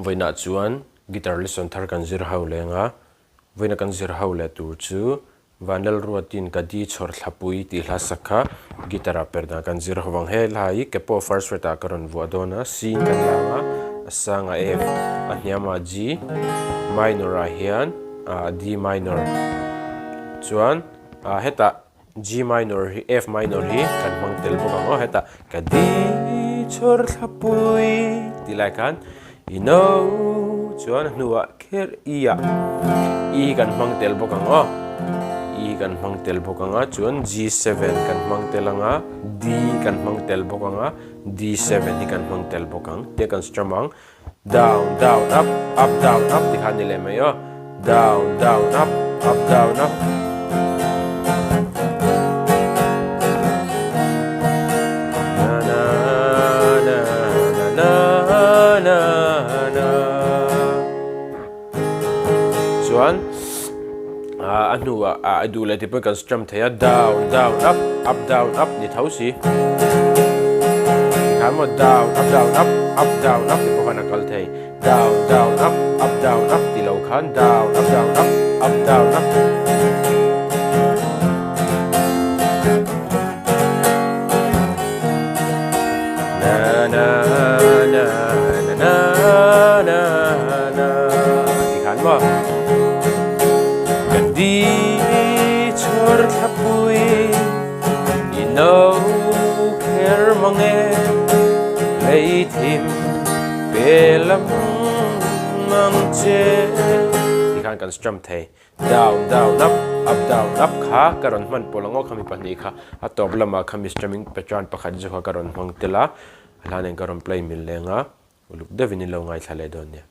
Voina chuan guitar lesson thar kan zir ho lenga voina kan zir ho le tur chu Vanlalruati ka di Chhawrthlapui ti hla sakha guitar Perhdan kan zir howang he lai kepo first fret a karon vuadona C kan langa asanga F a hniama G minor a hian D minor chuan heta G minor hi F minor hi kan mangtel bawk heta ka di Chhawrthlapui ti lai kan you know chuan nuwa kher ia I kan mangtel bawk E kan mangtel bawk chuan G7 kan mangtel anga D kan mangtel bawk D7 hi kan mangtel bawk te kan strum ang down down up down up ti khan ni le mai down down up down up chuan anu adu le tipo kan strum thaya down down up down up ni thausi kamo down up down up tipo kana kal thai down down up ti lo khan down up down up na na na na na na ti khan mo di Chhawrthlapui you know kher mange lei thim pelam mang che ti khan kan strum thei down down up kha karon man polango khami pani kha atop lama khami strumming pattern pakhat jo karon hong tela halanen karon play mil lenga uluk devini lo ngai thale don ne